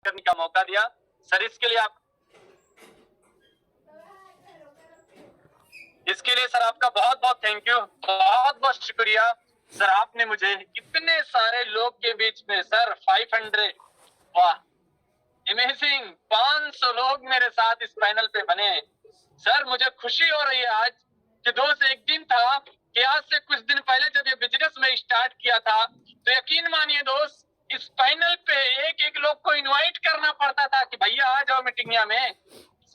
करने का मौका दिया। सर इसके लिए सर आपका बहुत बहुत थैंक यू, बहुत बहुत शुक्रिया। सर आपने मुझे इतने सारे लोग के बीच में सर 500, वाह अमेजिंग, 500 लोग मेरे साथ इस पैनल पे बने। सर मुझे खुशी हो रही है आज कि दोस्त एक दिन था कि आज से कुछ दिन पहले जब ये बिजनेस में स्टार्ट किया था तो यकीन मानिए दोस्त इस पैनल पे एक एक लोग को इनवाइट करना पड़ता था कि भैया आ जाओ मीटिंग में।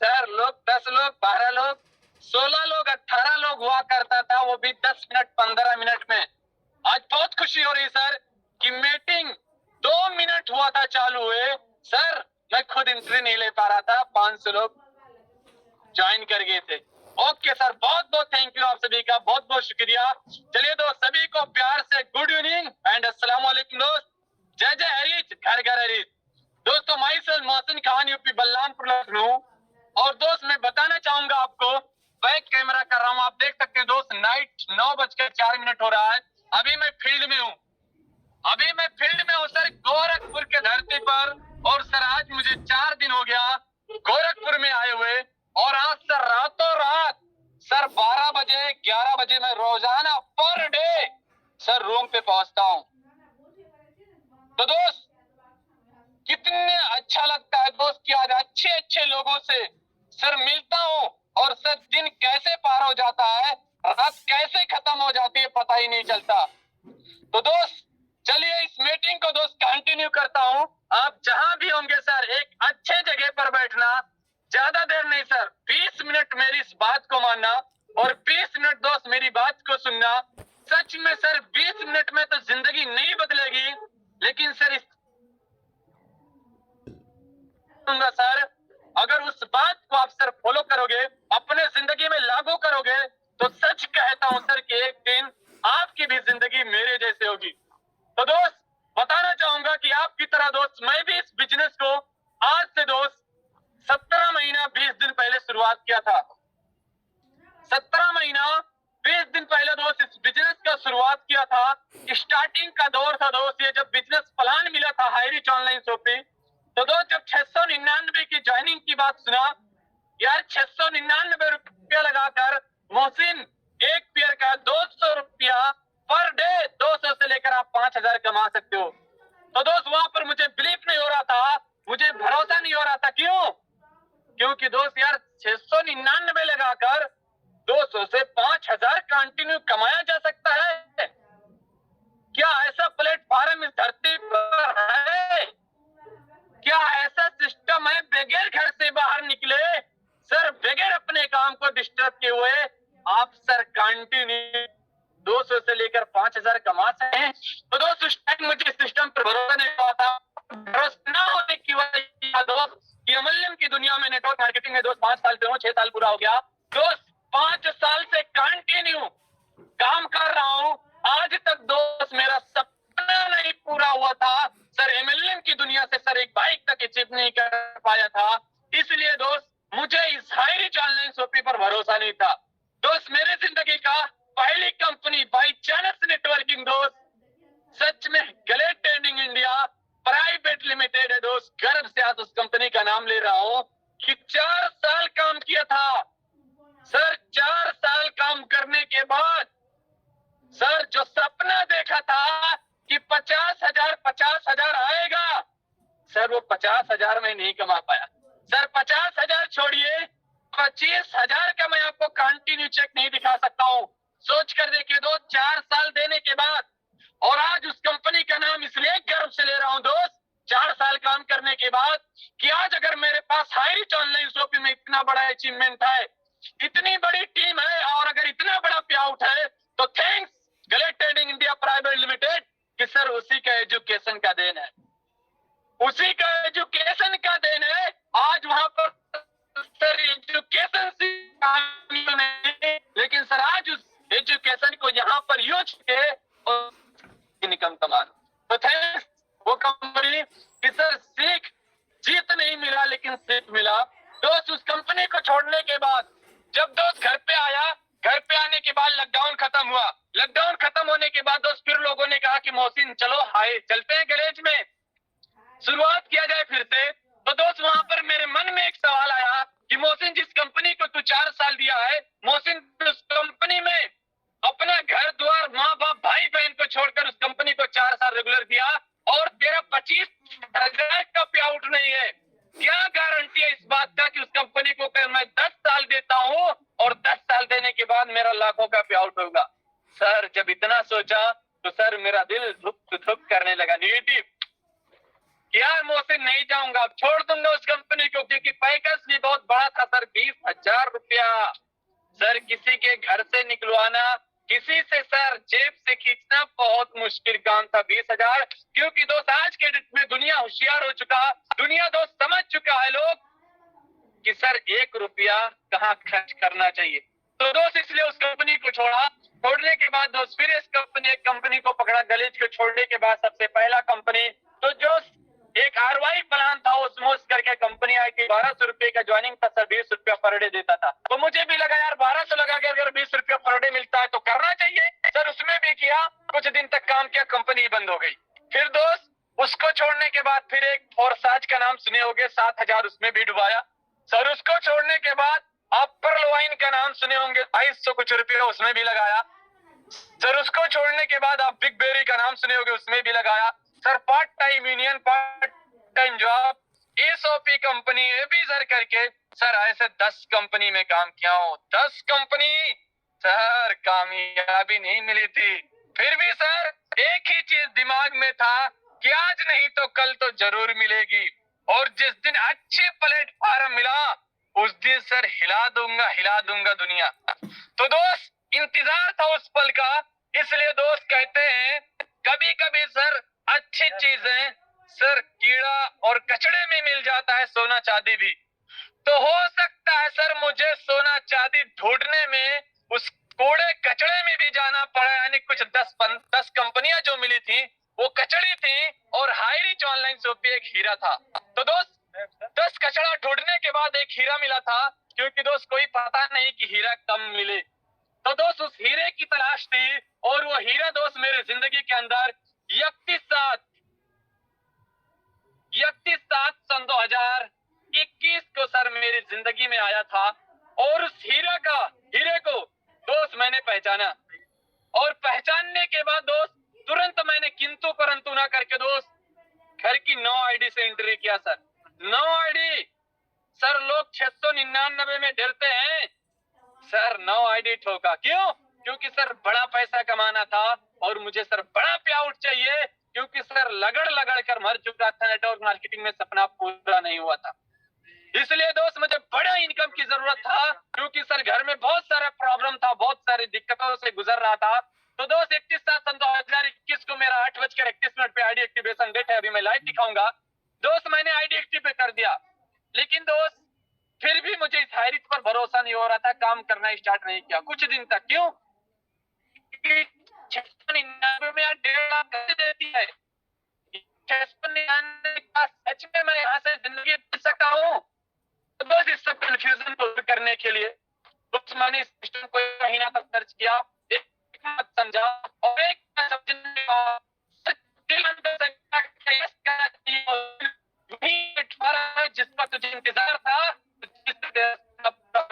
सर लोग 10 लोग 12 लोग 16 लोग 18 लोग हुआ करता था, वो भी 10 मिनट 15 मिनट में। आज बहुत खुशी हो रही सर कि मीटिंग 2 मिनट हुआ था चालू हुए, सर मैं खुद एंट्री नहीं ले पा रहा था, 500 लोग ज्वाइन कर गए थे। ओके सर, बहुत बहुत थैंक यू आप सभी का, बहुत बहुत शुक्रिया। चलिए दोस्त सभी को प्यार से गुड इवनिंग एंड अस्सलाम वालेकुम दोस्त। जय जय हरीश, घर घर हरीश। दोस्तों my self Mohsin Khan, UP Balrampur Lucknow. और दोस्त मैं बताना चाहूंगा आपको, बैक कैमरा कर रहा हूँ, आप देख सकते हैं दोस्त नाइट 9:04 हो रहा है। अभी मैं फील्ड में हूँ, सर गोरखपुर के धरती पर। और सर आज मुझे 4 दिन हो गया गोरखपुर में आए हुए, और आज सर रातों रात सर 12 बजे 11 बजे मैं रोजाना पर डे सर रूम पे पहुंचता हूँ। तो दोस्त कितने अच्छा लगता है दोस्त कि आज अच्छे अच्छे लोगों से सर मिलता हूँ, और सर दिन कैसे पार हो जाता है, रात कैसे खत्म हो जाती है पता ही नहीं चलता। तो दोस्त चलिए इस मीटिंग को दोस्त कंटिन्यू करता हूँ। आप जहां भी होंगे सर एक अच्छे जगह पर बैठना, ज्यादा देर नहीं सर, 20 मिनट मेरी इस बात को मानना और 20 मिनट दोस्त मेरी बात को सुनना। सच में सर 20 मिनट में तो जिंदगी नहीं बदलेगी, लेकिन सर सर अगर उस बात को आप सर फॉलो करोगे, अपने जिंदगी में लागू करोगे, तो सच कहता हूं सर कि एक दिन आपकी भी जिंदगी मेरे जैसे होगी। तो दोस्त बताना चाहूंगा कि आपकी तरह दोस्त मैं भी इस बिजनेस को आज से दोस्त 17 महीना 20 दिन पहले शुरुआत किया था। 17 महीना 20 दिन पहले दोस्त इस बिजनेस का शुरुआत किया था। स्टार्टिंग का दौर था दोस्त, ये जब बिजनेस प्लान मिला था हाईरिच ऑनलाइन शॉपिंग, तो दोस्त जब 699 की ज्वाइनिंग की बात सुना, यार 699 रुपया लगाकर मोहसिन एक पेयर का 200 रुपया पर डे, 200 से लेकर आप 5000 कमा सकते हो। तो दोस्त वहां पर मुझे बिलीव नहीं हो रहा था, मुझे भरोसा नहीं हो रहा था। क्यों? क्योंकि दोस्त यार 699 लगाकर 200 से 5000 कंटिन्यू कमाया जा सकता है। क्या ऐसा प्लेटफॉर्म इस धरती पर है? क्या ऐसा सिस्टम है बगैर घर से बाहर निकले सर, बगैर अपने काम को डिस्टर्ब किए हुए आप सर कंटिन्यू 200 से लेकर 5000 कमा सकते हैं? तो दोस्त उस टाइम मुझे सिस्टम पर भरोसा नहीं हुआ था। भरोसा न होने की वजह दोस्त कि एमएलएम की दुनिया में नेटवर्क मार्केटिंग में दोस्त 5 साल से हूँ, 6 साल पूरा हो गया दोस्त, 5 साल से कंटिन्यू काम कर रहा हूँ। आज तक दोस्त मेरा सपना नहीं पूरा हुआ था सर, एमएलएम की दुनिया से सर एक बाइक तक अचीव नहीं कर पाया था। इसलिए दोस्त मुझे इस हाईरिच ऑनलाइन शॉपिंग पर भरोसा नहीं था। दोस्त मेरे जिंदगी का पहली कंपनी बाई चांस नेटवर्किंग दोस्त, सच में Glad Trading India Private Limited है दोस्त, गर्व से आज उस कंपनी का नाम ले रहा हूँ कि 4 साल काम किया था सर। 4 साल काम करने के बाद सर जो सपना देखा था कि 50,000 आएगा सर, वो 50,000 में नहीं कमा पाया सर। 50,000 छोड़िए, 25,000 का मैं आपको कंटिन्यू चेक नहीं दिखा सकता हूँ। सोच कर देखिए दोस्त, 4 साल देने के बाद, और आज उस कंपनी का नाम इसलिए गर्व से ले रहा हूँ दोस्त 4 साल काम करने के बाद कि आज अगर मेरे पास हाईरिच ऑनलाइन शॉपिंग में इतना बड़ा अचीवमेंट है, इतनी बड़ी टीम है, और अगर इतना बड़ा पे आउट है, तो thanks Glad Trading India Private Limited कि सर उसी का एजुकेशन का देन है, उसी का एजुकेशन का देन है। आज वहां पर सर एजुकेशन नहीं, लेकिन सर आज उस एजुकेशन को यहाँ पर यूज के और इनकम कमा। तो थैंक्स वो कंपनी कि सर सीख जीत नहीं मिला लेकिन सीख मिला। दोस्त उस कंपनी को छोड़ने के बाद जब दोस्त घर पे आया, घर पे आने के बाद लॉकडाउन खत्म हुआ। लॉकडाउन खत्म होने के बाद दोस्त फिर लोगों ने कहा कि मोहसिन चलो हाय चलते हैं गैरेज में। शुरुआत किया जाए फिर से। तो दोस्त वहां पर मेरे मन में एक सवाल आया कि मोहसिन, जिस कंपनी को तू 4 साल दिया है, मोहसिन उस कंपनी में अपना घर द्वार, माँ बाप, भाई बहन को छोड़कर उस कंपनी को 4 साल रेगुलर दिया और तेरा 25,000 का पे आउट नहीं है। क्या गारंटी है इस बात का कि उस कंपनी को मैं 10 साल देता हूँ और 10 साल देने के बाद मेरा लाखों का पे आउट होगा? सर जब इतना सोचा तो सर मेरा दिल धुक धुक करने लगा, निगेटिव। यार मोहसिन नहीं जाऊंगा, अब छोड़ दूंगा उस कंपनी को, क्योंकि पैकेज भी बहुत बड़ा था सर, 20,000 रुपया। सर किसी के घर से निकलवाना, किसी से सर जेब से खींचना बहुत मुश्किल काम था 20,000। क्योंकि दोस्त आज के डेट में दुनिया होशियार हो चुका, दुनिया दोस्त समझ चुका है लोग कि सर 1 रुपया कहाँ खर्च करना चाहिए। तो दोस्त इसलिए उस कंपनी को छोड़ा। छोड़ने के बाद दोस्त फिर इस कंपनी को पकड़ा। गलीज को छोड़ने के बाद सबसे पहला कंपनी तो जो एक आरवाई प्लान था, ओस्मोस करके कंपनी आई थी, 1200 रुपए का ज्वाइनिंग था सर, 20 रुपया पर डे देता था। तो मुझे भी लगा यार 1200 लगा के अगर 20 रुपया पर डे मिलता है तो करना चाहिए सर। उसमें भी किया, कुछ दिन तक काम किया, कंपनी बंद हो गई। फिर दोस्त उसको छोड़ने के बाद फिर एक फोरसाज का नाम सुने होंगे, 7,000 उसमें भी डुबाया सर। उसको छोड़ने के बाद आप पर्ल वाइन का नाम सुने होंगे, 250 कुछ रुपये उसमें भी लगाया सर। उसको छोड़ने के बाद आप बिग बेरी का नाम सुने होंगे, उसमें भी लगाया sir. Part time union, part time job, SOP company, एबीजर करके सर ऐसे 10 कंपनी में काम किया हूँ। 10 कंपनी सर, कामयाबी नहीं मिली थी। फिर भी सर एक ही चीज दिमाग में था कि आज नहीं तो कल तो जरूर मिलेगी, और जिस दिन अच्छे प्लेटफॉर्म मिला उस दिन सर हिला दूंगा दुनिया। तो दोस्त इंतजार था उस पल का। इसलिए दोस्त कहते हैं कभी कभी सर अच्छी चीजें सर कीड़ा और कचड़े में मिल जाता है, सोना चांदी भी। तो हो सकता है सर मुझे सोना चांदी ढूंढने में उस कूड़े कचड़े में भी जाना पड़ा। यानी कुछ 10 कंपनियां जो मिली थी वो कचड़ी थी और हाई रिच ऑनलाइन शॉप पे एक हीरा था। तो दोस्त 10 कचड़ा ढूंढने के बाद एक हीरा मिला था, क्योंकि दोस्त कोई पता नहीं कि हीरा कब मिले। तो दोस्त उस हीरे की तलाश थी और वो हीरा दोस्त मेरे जिंदगी के अंदर 31/7 सन 2021 को सर मेरी जिंदगी में आया था। और उस हीरे को दोस्त मैंने पहचाना, और पहचानने के बाद दोस्त तुरंत मैंने किंतु परंतु ना करके दोस्त घर की 9 आईडी से एंट्री किया सर। 9 आईडी सर, लोग 699 में डरते हैं सर, 9 आईडी ठोका। क्यों? क्योंकि सर बड़ा पैसा कमाना था और मुझे सर बड़ा पे आउट चाहिए, क्योंकि सर लगड़ कर मर चुका था, नेटवर्क मार्केटिंग में सपना पूरा नहीं हुआ था। इसलिए दोस्त मुझे बड़ा इनकम की जरूरत था, क्योंकि सर घर में बहुत सारा प्रॉब्लम था, बहुत सारी दिक्कतों से गुजर रहा था। तो दोस्त 31/7/2021 को मेरा 8:31 पे आईडी एक्टिवेशन डेट है, अभी मैं लाइव दिखाऊंगा। दोस्त मैंने आईडी एक्टिव कर दिया, लेकिन दोस्त फिर भी मुझे इस हाईरिच पर भरोसा नहीं हो रहा था, काम करना स्टार्ट नहीं किया कुछ दिन तक। क्यों? 699 में 1.5 लाख कैसे देती है? 699 का सच में मैं यहाँ से जिंदगी जी सकता हूँ? तो बस इस सब कंफ्यूजन को दूर करने के लिए बस मैंने इस सिस्टम को 1 महीना तक सर्च किया, एक मत समझा और एक समझने का जिसका तुझे इंतजार था,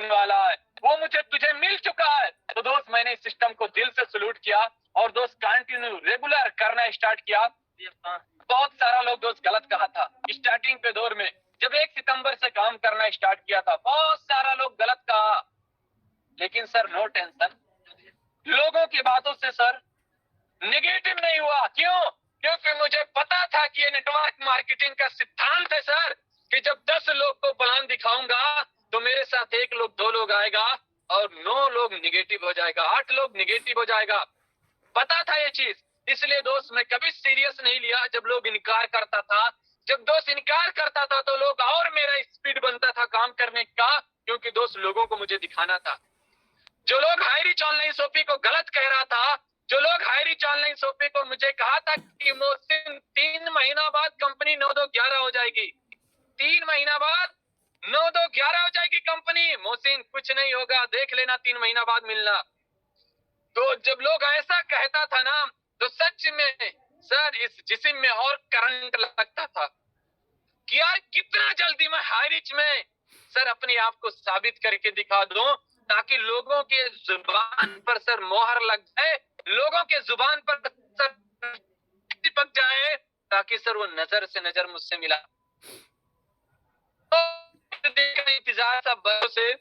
वाला है वो मुझे तुझे मिल चुका है। तो दोस्त मैंने इस सिस्टम को दिल से सलूट किया और दोस्त कंटिन्यू रेगुलर करना स्टार्ट किया। बहुत सारा लोग दोस्त गलत कहा था स्टार्टिंग के दौर में, जब 1 सितंबर से काम करना स्टार्ट किया था, बहुत सारा लोग गलत कहा। लेकिन सर नो टेंशन, लोगों की बातों से सर नेगेटिव नहीं हुआ। क्यों? क्योंकि मुझे पता था कि ये नेटवर्क मार्केटिंग का सिद्धांत है सर, कि जब 10 लोग को प्लान दिखाऊंगा तो मेरे साथ 1 लोग 2 लोग आएगा और 9 लोग निगेटिव हो जाएगा, 8 लोग निगेटिव हो जाएगा। पता था ये चीज, इसलिए दोस्त मैं कभी सीरियस नहीं लिया जब लोग इनकार करता था। जब दोस्त इनकार करता था तो लोग और मेरा स्पीड बनता था काम करने का, क्योंकि दोस्त लोगों को मुझे दिखाना था। जो लोग हाई रिच ऑनलाइन शॉपिंग को गलत कह रहा था, जो लोग हाई रिच ऑनलाइन शॉपिंग को मुझे कहा था कि मोहसिन 3 महीना बाद कंपनी 9-2-11 हो जाएगी, 3 महीना बाद 9-2-11 हो जाएगी कंपनी, मोहसिन कुछ नहीं होगा, देख लेना 3 महीना बाद मिलना। तो जब लोग ऐसा कहता था ना, तो सच में सर इस जिस्म में और करंट लगता था। कि यार कितना जल्दी मैं हाई रिच में सर अपने आप को साबित करके दिखा दूं, ताकि लोगों के जुबान पर सर मोहर लग जाए, लोगों के जुबान पर सर चिपक जाए, ताकि सर वो नजर से नजर मुझसे मिला। तो देखने इंतजार था बरसों से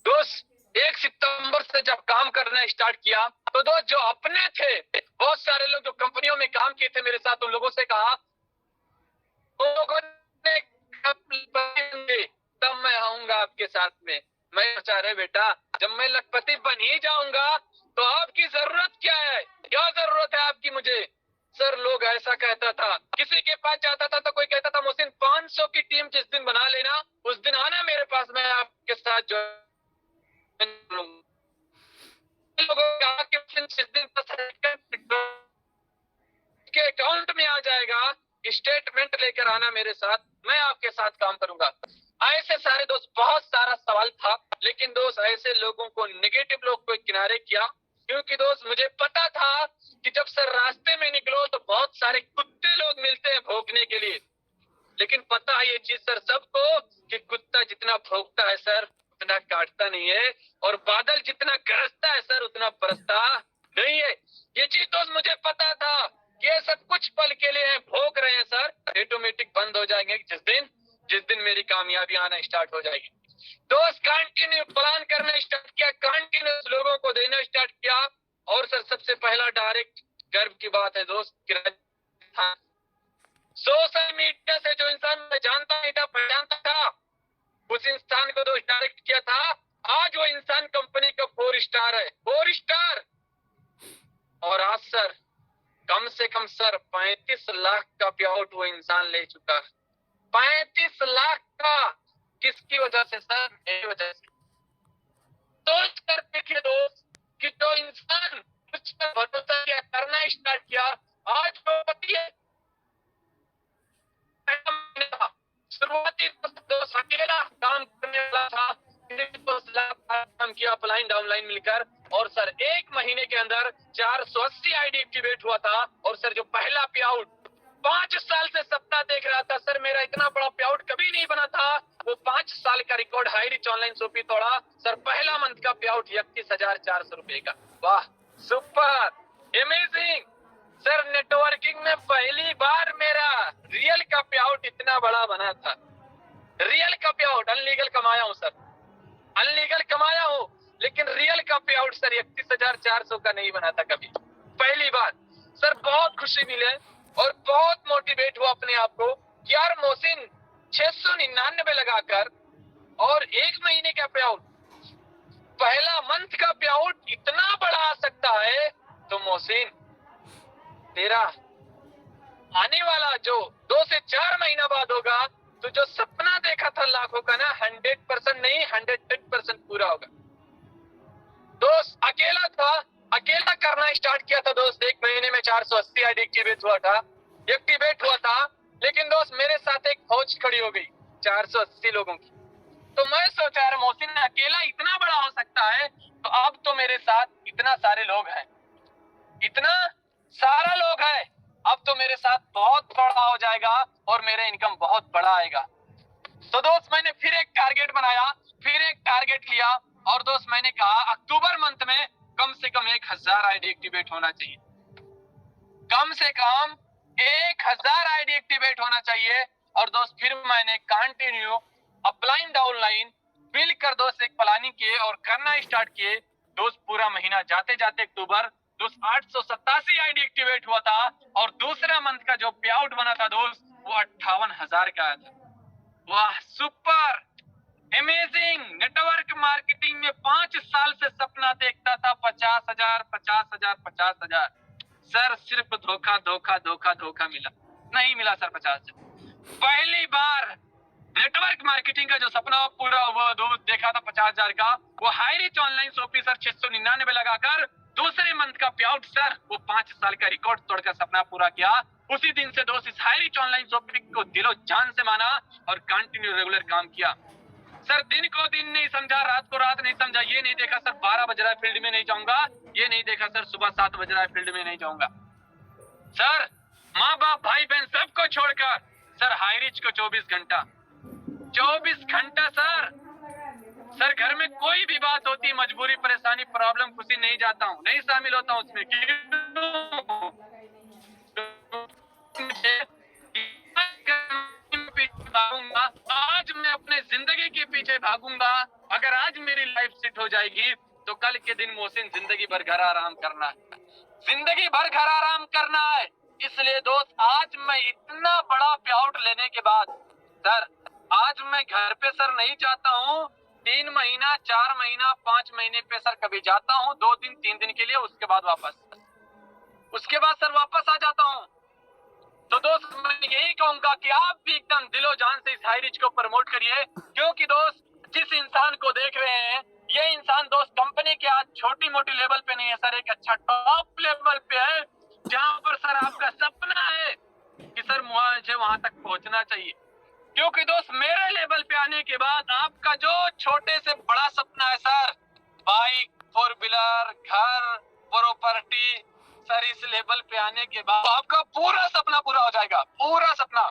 दोस्त। 1 सितंबर से जब काम करना स्टार्ट किया तो दोस्त जो अपने थे, बहुत सारे लोग जो कंपनियों में काम किए थे मेरे साथ, उन लोगों से कहा, उन लोगों ने तब मैं आऊंगा आपके साथ में। मैं सोचा रहे बेटा, जब मैं लखपति बन ही जाऊंगा तो आपकी जरूरत क्या है, क्या जरूरत है आपकी मुझे। सर लोग ऐसा कहता था, किसी के पास जाता था तो कोई कहता था मोहसिन 500 की टीम जिस दिन बना लेना उस दिन आना मेरे पास, मैं आपके साथ जो लोगों के जिस दिन के अकाउंट में आ जाएगा, स्टेटमेंट लेकर आना मेरे साथ, मैं आपके साथ काम करूंगा। ऐसे सारे दोस्त, बहुत सारा सवाल था, लेकिन दोस्त ऐसे लोगों को, नेगेटिव लोग को किनारे किया, क्योंकि दोस्त मुझे पता था कि जब सर रास्ते में निकलो तो बहुत सारे कुत्ते लोग मिलते हैं भौंकने के लिए, लेकिन पता है ये चीज सर सबको कि कुत्ता जितना भौंकता है सर उतना काटता नहीं है, और बादल जितना गरजता है सर उतना बरसता नहीं है। ये चीज तो मुझे पता था कि ये सब कुछ पल के लिए है, भौंक रहे हैं सर, ऑटोमेटिक बंद हो जाएंगे जिस दिन मेरी कामयाबी आना स्टार्ट हो जाएगी। दोस्त कंटिन्यू प्लान करना स्टार्ट किया, कंटिन्यूस लोगों को देना स्टार्ट किया, और सर सबसे पहला डायरेक्ट गर्व की बात है दोस्त, सोशल मीडिया से जो इंसान मैं जानता नहीं था, पहचानता था, उस इंसान को दोस्त डायरेक्ट किया था। आज वो इंसान कंपनी का 4 स्टार है, 4 स्टार। और आज सर कम से कम सर 35 लाख का पे आउट वो इंसान ले चुका है, 35 लाख का। किसकी वजह से सर? मेरी वजह से। सोच कर देखिए दोस्त कि जो इंसान कुछ पर भरोसा किया, करना स्टार्ट किया, आज वो पति है। शुरुआती दोस्त अकेला काम करने वाला था, काम किया अपलाइन डाउनलाइन मिलकर, और सर 1 महीने के अंदर 480 आईडी एक्टिवेट हुआ था। और सर जो पहला पे आउट 5 साल से सपना देख रहा था सर, मेरा इतना बड़ा पे आउट कभी नहीं बना था, वो 5 साल का record high rich online shopping तोड़ा सर। पहला मंथ का पे आउट 31,400 रुपए का। वाह, सुपर, अमेजिंग सर। नेटवर्किंग में पहली बार मेरा रियल का पे आउट इतना बड़ा बना था, रियल का पे आउट। अनलीगल कमाया हूँ सर, अनलीगल कमाया हूँ, लेकिन रियल का पे आउट सर 31,400 का नहीं बना था कभी, पहली बार। सर बहुत खुशी मिले और बहुत मोटिवेट हुआ अपने आप को कि यार मोहसिन 699 लगाकर और 1 महीने का पे आउट, पहला मंथ का पे आउट इतना बड़ा आ सकता है, तो मोहसिन तेरा आने वाला जो 2 से 4 महीना बाद होगा, तो जो सपना देखा था लाखों का ना, 100% नहीं 110% पूरा होगा। दोस्त अकेला था, अकेला करना स्टार्ट किया था दोस्त। 1 महीने में 480 आईडी एक्टिवेट हुआ था, लेकिन दोस्त मेरे साथ एक फौज खड़ी हो गई 480 लोगों की। तो मैं सोचा यार मोहसिन अकेला इतना बड़ा हो सकता है, तो अब तो मेरे साथ इतना सारे लोग हैं, इतना सारा लोग है, अब तो मेरे साथ बहुत बड़ा हो जाएगा और मेरा इनकम बहुत बड़ा आएगा। तो दोस्त मैंने फिर एक टारगेट बनाया, फिर एक टारगेट लिया, और दोस्त मैंने कहा अक्टूबर मंथ में कम से कम 1000 आईडी एक्टिवेट होना चाहिए, कम से कम 1000 आईडी एक्टिवेट होना चाहिए। और दोस्त फिर मैंने कंटिन्यू अपलाइन डाउनलाइन मिलकर दोस्त एक प्लानिंग किए और करना स्टार्ट किए। दोस्त पूरा महीना जाते जाते अक्टूबर दोस्त 887 आईडी एक्टिवेट हुआ था, और दूसरा मंथ का जो पे आउट बना था दोस्त वो 58,000 का आया था। वाह, सुपर, अमेजिंग। नेटवर्क मार्केटिंग में 5 साल से सपना देखता था 50,000, 50,000, 50,000। सर सिर्फ धोखा धोखा धोखा धोखा मिला, नहीं मिला सर 50,000। पहली बार नेटवर्क मार्केटिंग का जो सपना पूरा हुआ दोस्त, देखा था 50,000 का, वो high rich online shopping sir 699 लगाकर दूसरे मंथ का पे आउट सर वो 5 साल का रिकॉर्ड तोड़कर सपना पूरा किया। उसी दिन से दोस्त इस हाई रिच ऑनलाइन शॉपिंग को दिलो जान से माना और कंटिन्यू रेगुलर काम किया। सर दिन को दिन नहीं समझा, रात को रात नहीं समझा, ये नहीं देखा सर 12 बज रहा है फील्ड में नहीं जाऊंगा, ये नहीं देखा सर सुबह 7 बज रहा है फील्ड में नहीं जाऊंगा। सर माँ बाप भाई बहन सबको छोड़कर सर हाई रिच को 24 घंटा सर घर में कोई भी बात होती, मजबूरी, परेशानी, प्रॉब्लम, खुशी, नहीं जाता हूँ, नहीं शामिल होता हूँ उसमें। भागूंगा आज, मैं अपने जिंदगी के पीछे भागूंगा। अगर आज मेरी लाइफ सेट हो जाएगी तो कल के दिन मोहसिन जिंदगी भर घर आराम करना है, जिंदगी भर घर आराम करना है। इसलिए दोस्त, आज मैं इतना बड़ा पे आउट लेने के बाद सर, आज मैं घर पे सर नहीं जाता हूँ। 3 महीना, 4 महीना, 5 महीने पे सर कभी जाता हूँ, 2 दिन 3 दिन के लिए, उसके बाद सर वापस आ जाता हूँ। तो दोस्त, मैं यही कहूंगा कि आप भी एकदम दिलो जान से इस हाई रिच को प्रमोट करिए, क्योंकि दोस्त जिस इंसान को देख रहे हैं, ये इंसान दोस्त कंपनी के आज छोटी मोटी लेवल पे नहीं है सर, एक अच्छा टॉप लेवल पे है, जहां पर सर आपका सपना है कि सर मुझे वहां तक पहुंचना चाहिए। क्योंकि दोस्त मेरे लेवल पे आने के बाद आपका जो छोटे से बड़ा सपना है सर, बाइक, 4 व्हीलर, घर, प्रॉपर्टी, सर इस लेवल पे आने के बाद आपका पूरा सपना पूरा हो जाएगा, पूरा सपना।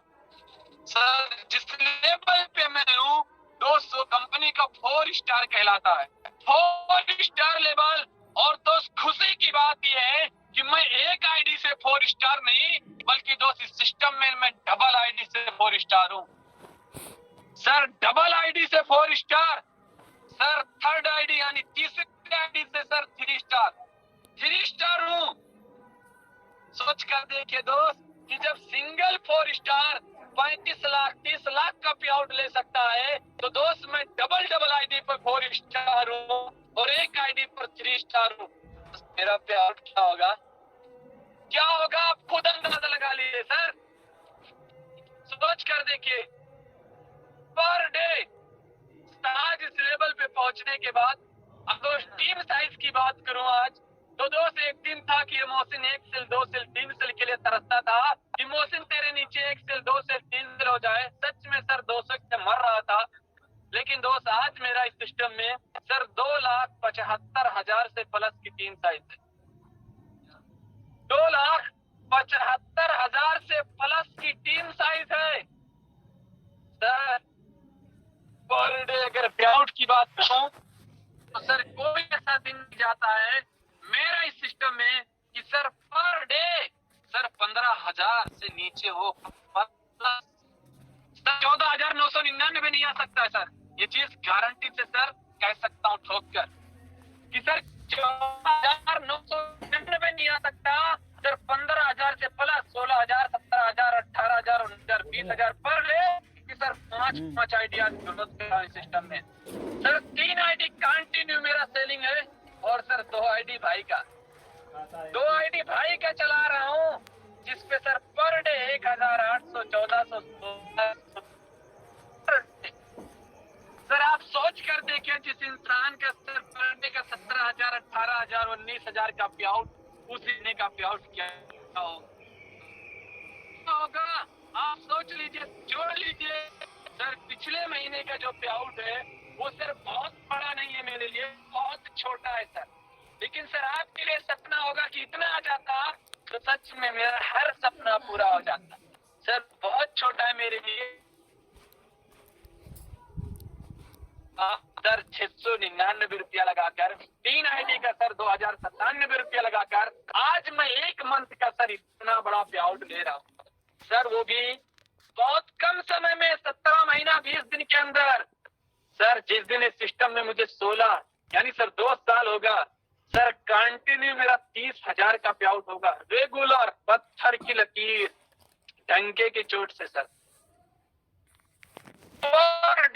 सर जिस लेवल पे मैं हूँ दोस्तों, कंपनी का 4 स्टार कहलाता है, 4 स्टार लेवल। और दोस्त खुशी की बात यह है कि मैं एक आईडी से 4 स्टार नहीं, बल्कि दोस्त इस सिस्टम में मैं डबल आईडी से 4 स्टार हूँ सर, डबल आईडी से 4 स्टार सर, थर्ड आईडी यानी तीसरी आईडी से सर 3 स्टार हूँ। सोच कर देखिए दोस्त कि जब सिंगल 4 स्टार 35 लाख 30 लाख का पे आउट ले सकता है, तो दोस्त मैं डबल आईडी पर 4 स्टार हूँ और एक आईडी पर 3 स्टार हूँ। मेरा पे आउट क्या होगा आप खुद अंदाजा लगा लीजिए सर, सोच कर देखिए। पर डे आज इस लेवल पे पहुंचने के बाद, अगर टीम साइज की बात करूं आज, तो दोस्त एक दिन था कि मोहसिन 1 सेल 2 सेल 3 सेल के लिए तरसता था कि मोहसिन तेरे नीचे 1 सेल 2 सेल 3 सेल हो जाए। सच में सर 200 से मर रहा था, लेकिन दोस्त आज मेरा इस सिस्टम में सर 2,75,000 से प्लस की टीम साइज है, 2,75,000 से प्लस की टीम साइज है सर। पर डे अगर पे आउट की बात करूं तो सर कोई ऐसा दिन नहीं जाता है मेरा इस सिस्टम में कि सर पर डे सर 15,000 से नीचे हो, 14,999 नहीं आ सकता है सर। ये चीज गारंटी से सर कह सकता हूँ ठोक कर कि सर 14,999 नहीं आ सकता सर। 15,000 से प्लस 16,000, 17,000, 18,000, 19,000, 20,000 पर डे कि सर 5 आइडिया सिस्टम में सर 3 आईडी कंटिन्यू मेरा सेलिंग है, और सर 2 आईडी भाई का चला रहा हूँ, जिसपे सर पर डे 1,800, 1,400 सर आप सोच कर देखिए, जिस इंसान का सर पर डे का 17,000, 18,000, 19,000 का पे आउट, उस महीने का पे आउट क्या होगा आप सोच लीजिए, जोड़ लीजिए सर। पिछले महीने का जो पे आउट है वो सर बहुत बड़ा नहीं है मेरे लिए, बहुत छोटा है सर, लेकिन सर आपके लिए सपना होगा कि इतना आ जाता तो सच में मेरा हर सपना पूरा हो जाता सर। बहुत छोटा है मेरे लिए सर। 699 रुपया लगाकर 3 आईडी का सर 2,097 रुपया लगाकर आज मैं 1 मंथ का सर इतना बड़ा पे आउट ले रहा हूँ सर, वो भी बहुत कम समय में, 17 महीना 20 दिन के अंदर सर। जिस दिन इस सिस्टम में मुझे 16 यानी सर 2 साल होगा सर, कंटिन्यू मेरा 30,000 का पे आउट होगा, रेगुलर, पत्थर की लकीर, डंके की चोट से सर। और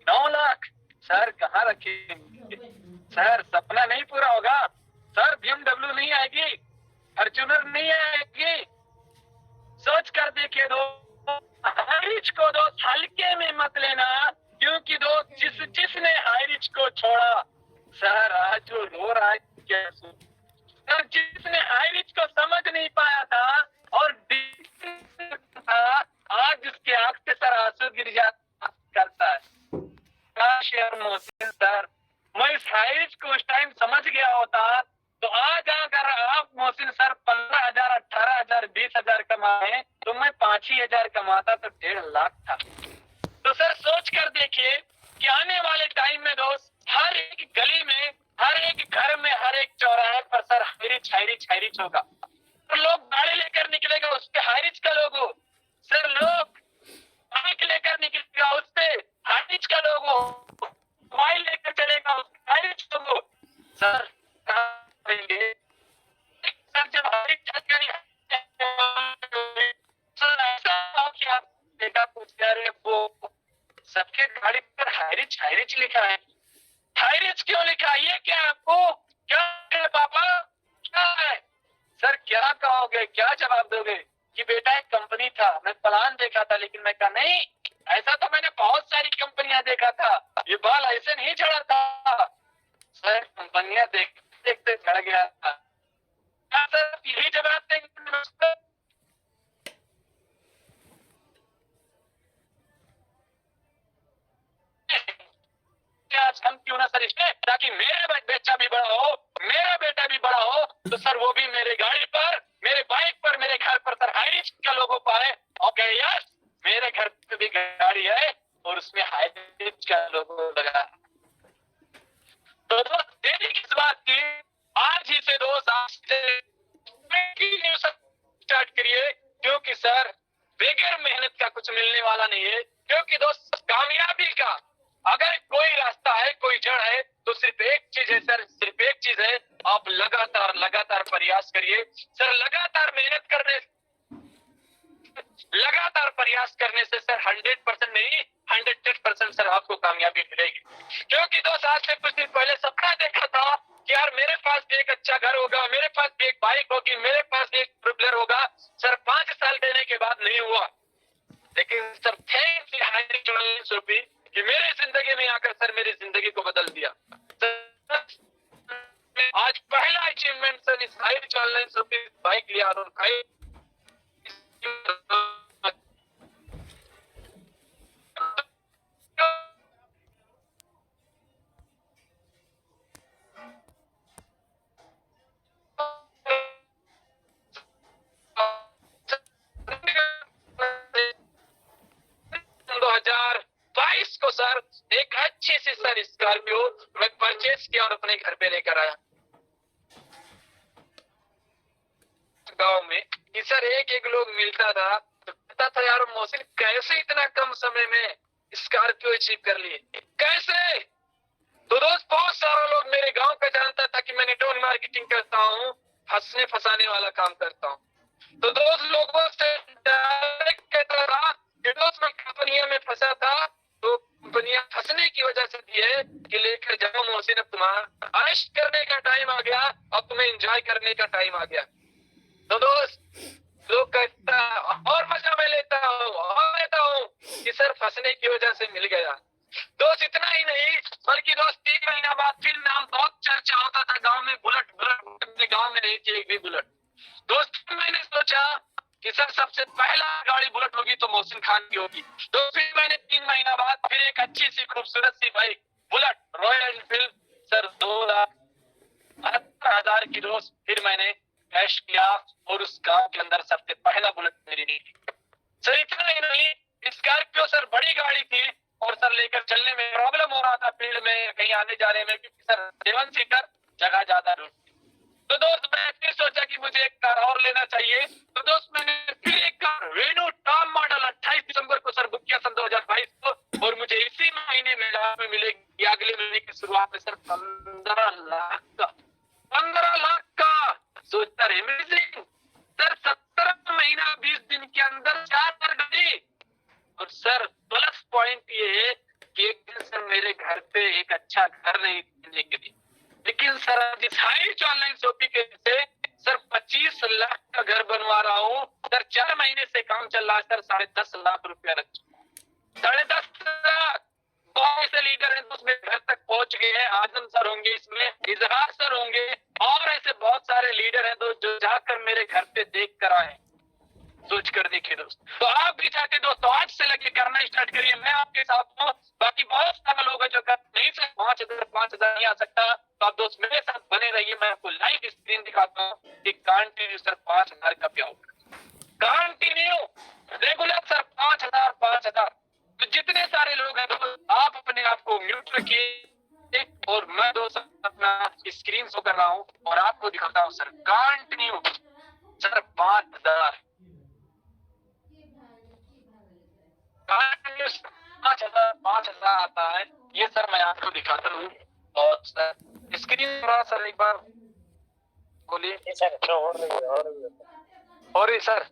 9 लाख सर कहाँ रखेंगे सर, सपना नहीं पूरा होगा सर। BMW नहीं आएगी, फॉर्च्यूनर नहीं आएगी। सोच कर देखिए हाई रिच को दोस्त हल्के में मत लेना, क्योंकि दोस्त जिसने हाई रिच को छोड़ा सर आज वो रो रहा है कैसे सर। जिसने हाई रिच को समझ नहीं पाया था और आज उसके आंख से सर आंसू गिर जाता करता है। सर मैं इस हाई रिच को उस टाइम समझ गया होता तो आज अगर आप 10,000 कमाए तो मैं 5 ही हजार कमाता तो 1.5 लाख था। तो सर सोच कर देखिए कि आने वाले टाइम में दोस्त हर एक गली में, हर एक घर में, हर एक चौराहे पर सर हाईरिच होगा। तो लोग गाड़ी लेकर निकलेगा, उसके हाईरिच का लोगो। सर लोग बाइक लेकर निकलेगा, उससे हाईरिच का लोगो। मोबाइल लेकर चलेगा, उसके हाईरिच लोगो। सर करेंगे सर जब हाईरिच सर ऐसा हो कि आप बेटा पूछ रहे वो सबके गाड़ी पर हाईरिच लिखा है। हाईरिच क्यों लिखा है? ये क्या आपको क्या है पापा, क्या है? सर क्या कहोगे, क्या जवाब दोगे कि बेटा एक कंपनी था, मैं प्लान देखा था, लेकिन मैं कहा नहीं, ऐसा तो मैंने बहुत सारी कंपनियां देखा था, ये बाल ऐसे नहीं झड़ा था। सर कंपनियां देखते देखते झड़ गया था। क्या सर यही जवाब देंगे? आज हम क्यों ना सर इसमें, ताकि मेरा बच्चा भी बड़ा हो, मेरा बेटा भी बड़ा हो, तो सर वो भी मेरे गाड़ी पर, मेरे बाइक पर, मेरे घर पर सर हाईरिच का लोगो पाए और कहे यस मेरे घर पे भी गाड़ी है और उसमें हाईरिच का लोगो लगा। तो दोस्त देरी किस बात की, आज ही से दोस्त आज से स्टार्ट करिए, क्योंकि सर बगैर मेहनत का कुछ मिलने वाला नहीं है। क्योंकि दोस्त कामयाबी का अगर कोई रास्ता है, कोई जड़ है, तो सिर्फ एक चीज है सर, सिर्फ एक चीज है, आप लगातार प्रयास करिए सर। लगातार प्रयास करने से सर 100% नहीं 110% सर आपको कामयाबी मिलेगी। क्योंकि दोस्त आज से कुछ दिन पहले सपना देखा था कि यार मेरे पास भी एक अच्छा घर होगा, मेरे पास भी एक बाइक होगी, मेरे पास भी एक ट्रिपलर होगा। सर 5 साल देने के बाद नहीं हुआ, लेकिन सर थैंक्स हाईरिच रूपी कि मेरे जिंदगी में आकर सर मेरी जिंदगी को बदल दिया। आज पहला अचीवमेंट सर इस हाईरिच ऑनलाइन सर्विस बाइक लिया और 2022 को सर एक अच्छी सी सर स्कॉर्पियो मैं परचेज किया और अपने घर पे लेकर आया। गांव में कि सर एक लोग मिलता था तो कहता था यार मोहसिन कैसे इतना कम समय में स्कॉर्पियो अचीव कर लिए, कैसे? तो दोस्त बहुत सारा लोग मेरे गांव का जानता था कि मैं नेटवर्क मार्केटिंग करता हूँ, फंसने फंसाने वाला काम करता हूँ। तो दोस्त लोगों से डायरेक्ट कहता था कि दोस्त मैं कंपनियों में फंसा था, तो कंपनियां फंसने की वजह से दी है कि लेकर जाओ मोहसिन, अब तुम्हारा ऐश करने का टाइम आ गया, अब तुम्हें एंजॉय करने का टाइम आ गया। तो दोस्त लोग कहता और मजा मैं लेता हूँ कि सर फंसने की वजह से मिल गया। दोस्त इतना ही नहीं बल्कि दोस्त 3 महीना बाद फिर नाम बहुत चर्चा होता था गांव में, बुलेट गांव में नहीं थी एक भी बुलेट। दोस्त मैंने सोचा कि सर सबसे पहला गाड़ी बुलेट होगी तो मोहसिन खान की होगी। तो फिर मैंने 3 महीना बाद फिर एक अच्छी सी खूबसूरत सी bike Bullet Royal Enfield sir 2,78,000 की दोस्त फिर मैंने कैश किया और उस गांव के अंदर सबसे पहला बुलेट मेरी निकली। सर इतना ही नहीं स्कॉर्पियो सर बड़ी गाड़ी थी और सर लेकर चलने में प्रॉब्लम हो रहा था फील्ड में कहीं आने जाने में, क्योंकि सर 7 सीटर जगह ज्यादा ढूंढती। तो दोस्त मैंने फिर सोचा कि मुझे एक कार और लेना चाहिए। तो दोस्त मैंने फिर एक कार रेनो टॉप मॉडल 28 दिसंबर को सर बुक किया सन 2022 को और मुझे इसी महीने में मिलेगी अगले महीने की शुरुआत में सर 15 लाख का 15 लाख का। सोचता रहे अमेजिंग सर 17 महीना 20 दिन के अंदर 4 गाड़ी। और सर प्लस पॉइंट ये है कि एक दिन सर मेरे घर पे एक अच्छा घर नहीं देने के लिए, लेकिन सर जिस हाईरिच ऑनलाइन शॉपिंग के से सर 25 लाख का घर बनवा रहा हूँ। सर 4 महीने से काम चल रहा है सर, 10.5 लाख रुपया रख चुका, 10.5 लाख। बहुत से लीडर हैं उसमें घर तक पहुंच गए हैं, आजम सर होंगे इसमें, इजहार सर होंगे और ऐसे बहुत सारे लीडर हैं जो जाकर मेरे घर पे देख कर आए। सोच कर देखिए दोस्त, तो आप भी चाहते दोस्तों आज से लगे करना स्टार्ट करिए, मैं आपके साथ हूँ। बाकी बहुत सारे लोग हैं जो कर नहीं सकते, 5,000 नहीं आ सकता, तो आप दोस्त मेरे साथ बने रहिए। मैं आपको लाइव स्क्रीन दिखाता हूँ कि कंटिन्यू सर 5,000 का क्या होगा। रहा हूँ और आपको दिखाता हूँ सर। कंटिन्यू सर 5,000 कंटिन्यू 5,000 आता है। ये सर मैं आपको दिखाता हूँ। और सर स्क्रीन थोड़ा सर एक बार बोलिए। सर हो रही है और ये सर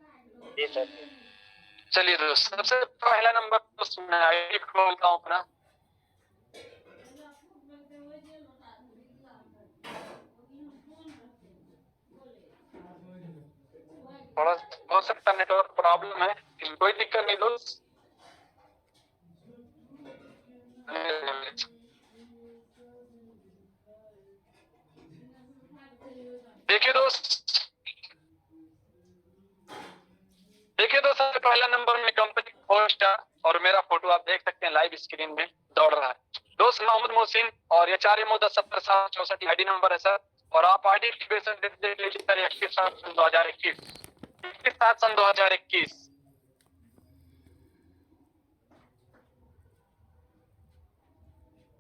जी सर। चलिए दोस्त, सबसे पहला नंबर दोस्त मैं आईडी खोलता हूँ अपना। थोड़ा हो सकता नेटवर्क प्रॉब्लम है, कोई दिक्कत नहीं दोस्त। देखिए दोस्त, देखिए दोस्त सबसे पहला नंबर में कंपनी 4 स्टार और मेरा फोटो आप देख सकते हैं लाइव स्क्रीन में दौड़ रहा है दोस्त। मोहम्मद मोहसिन और ये 4 मोदा 70,764 आईडी नंबर है सर। और आप आईडी एक्टिवेशन डेट देख लीजिए सर 21/7/2021, 21/7/2021।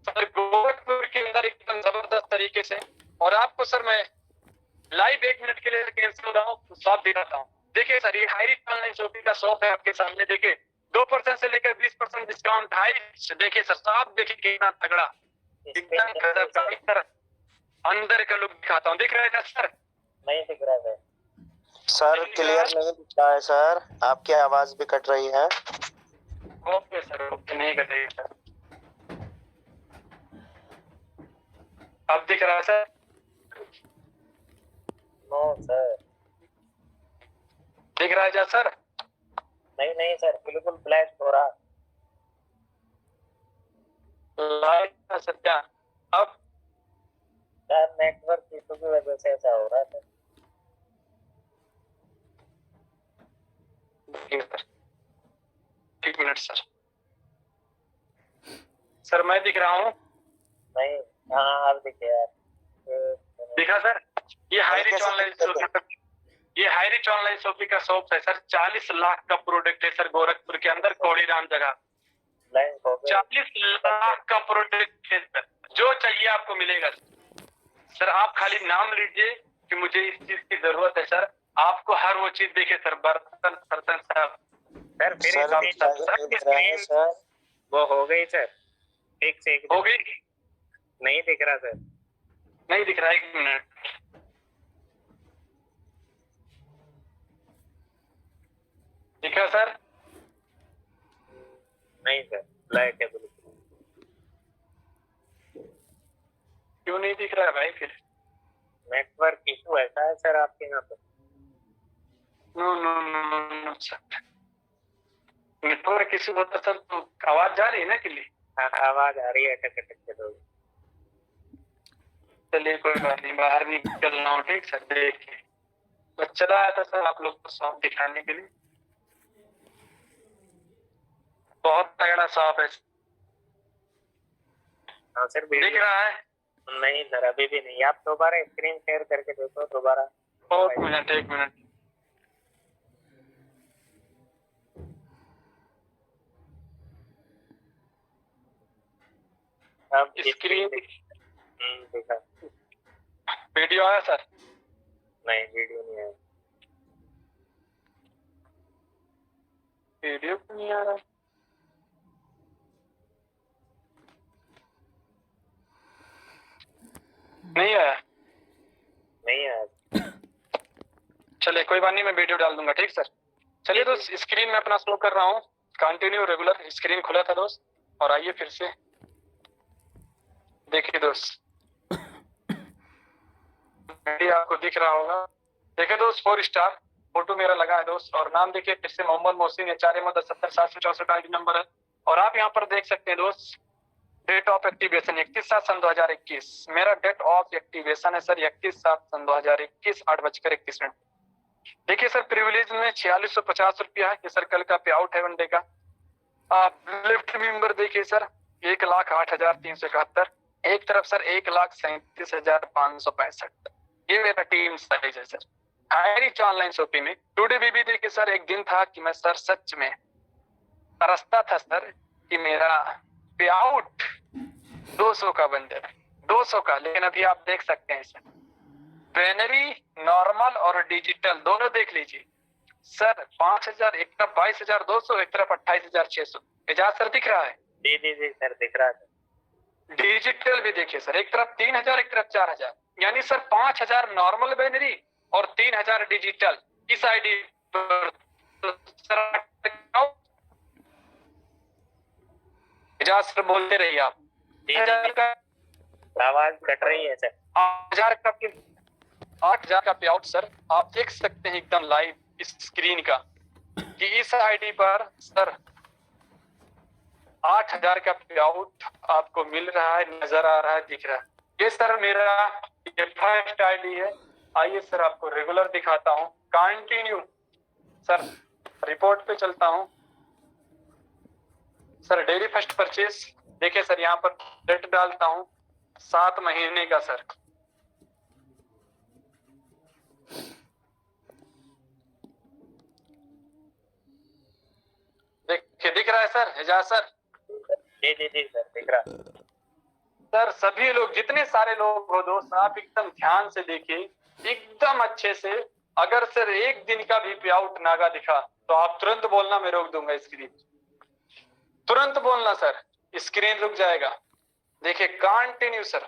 सर गोरखपुर के अंदर एकदम जबरदस्त तरीके से। और आपको सर मैं लाइव 1 मिनट के लिए कैंसिल हो रहा हूँ, शॉप दिखाता हूँ। देखिए सर ये हाई रिच ऑनलाइन शॉपिंग का शॉप है आपके सामने। देखिए 2% से लेकर 20% डिस्काउंट हाई। देखिए सर शॉप देखिए कितना तगड़ा, एकदम गजब का। सर अंदर का लुक दिखाता हूँ, दिख रहा है सर? नहीं दिख रहा है सर, क्लियर नहीं दिख रहा है सर, आपकी आवाज भी कट रही है। ओके सर, ओके नहीं कटेगी सर। अब दिख रहा है सर? No sir. दिख रहा है क्या सर? नहीं सर, बिल्कुल ब्लैक हो रहा। लाइव सर क्या अब? सर नेटवर्क इशू की वजह से ऐसा हो रहा है। एक मिनट सर। सर मैं दिख रहा हूँ? नहीं, हाँ अब दिखे यार। दिखा सर? ये हाई रिच ऑनलाइन शॉपिंग, ये हाई रिच ऑनलाइन शॉपिंग का शॉप है सर। 40 लाख का प्रोडक्ट है सर गोरखपुर के अंदर, कोड़ीराम जगह। 40 लाख का प्रोडक्ट है सर, जो चाहिए आपको मिलेगा सर। आप खाली नाम लीजिए कि मुझे इस चीज की जरूरत है सर, आपको हर वो चीज देखे सर, बर्तन बर्तन सब। सर फिर सर वो हो गई सर, एक से एक हो गई? नहीं दिख रहा सर। नहीं दिख रहा है, 1 मिनट। दिखा सर? नहीं सर, ब्लैक है बिल्कुल। क्यों नहीं दिख रहा है भाई? फिर नेटवर्क इशू ऐसा है सर आपके यहाँ पे? No no no no sir, network issue होता सर तो आवाज जा रही है ना क्लियर? हाँ आवाज आ रही है अटक अटक के। तो चलिए कोई बात नहीं, बाहर निकल रहा हूँ। ठीक सर, देखिए बस चला आया था सर आप लोग को शॉप दिखाने के लिए। बहुत तगड़ा शॉप है। हाँ सर दिख रहा है? नहीं सर अभी भी नहीं। आप दोबारा स्क्रीन शेयर करके देखो दोबारा। एक मिनट, 1 मिनट। अब स्क्रीन देखा। वीडियो आया सर? नहीं वीडियो नहीं आया। वीडियो क्यों नहीं आ रहा? नहीं आया? नहीं आया। चलिए कोई बात नहीं, मैं वीडियो डाल दूंगा। ठीक सर। चलिए दोस्त स्क्रीन में अपना शो कर रहा हूँ, कंटिन्यू रेगुलर स्क्रीन खुला था दोस्त। और आइए फिर से देखिए दोस्त, आपको दिख रहा होगा। देखिए दोस्त 4 स्टार फोटो मेरा लगा है दोस्त। और नाम देखिए फिर से मोहम्मद मोहसिन, 4 मोदा 70,764 आईडी नंबर है। और आप यहाँ पर देख सकते हैं दोस्त, डेट ऑफ एक्टिवेशन 21/7/2021। मेरा डेट ऑफ एक्टिवेशन है सर 21/7/2021, 8:31। देखिए सर प्रिविलेज में 4650 रुपया है। ये सर कल का पे आउट है वनडे का। आप लिफ्ट मेंबर देखिए सर 1,08,371। एक तरफ सर 1,37,565। ये मेरा टीम साइज है sir high rich online shopping में। टुडे बीबी देखिए सर, एक दिन था कि मैं सर सच में तरसता था सर कि मेरा पे आउट 200 का बन जाए, 200 का। लेकिन अभी आप देख सकते हैं सर बाइनरी, नॉर्मल और डिजिटल दोनों देख लीजिए सर। 5000 एक तरफ 22,200, एक तरफ 28,600। एजाज सर दिख रहा है? जी जी जी सर दिख रहा है। डिजिटल भी देखिए सर, एक तरफ 3000, एक तरफ 4000, यानी सर 5000 नॉर्मल बाइनरी और 3000 डिजिटल इस आईडी पर। तो सर एजाज सर बोलते रहिए आप। जी, 1000 का आवाज कट रही है सर। 8,000 का पे आउट सर आप देख सकते हैं एकदम लाइव इस स्क्रीन का कि इस आईडी पर सर 8,000 का पे आउट आपको मिल रहा है, नजर आ रहा है, दिख रहा है। ये सर मेरा ये फर्स्ट आईडी है। आइए सर आपको रेगुलर दिखाता हूँ। कंटिन्यू सर, रिपोर्ट पे चलता हूँ सर। डेली फर्स्ट परचेज देखिए सर, यहाँ पर डेट डालता हूँ 7 महीने का सर। देखिए दिख रहा है सर एजाज सर? जी जी जी सर दिख रहा है। सर सभी लोग, जितने सारे लोग हो दोस्त, आप एकदम ध्यान से देखिए, एकदम अच्छे से। अगर सर एक दिन का भी पे आउट नागा दिखा तो आप तुरंत बोलना, मैं रोक दूंगा स्क्रीन। तुरंत बोलना सर, स्क्रीन रुक जाएगा। देखिए कंटिन्यू सर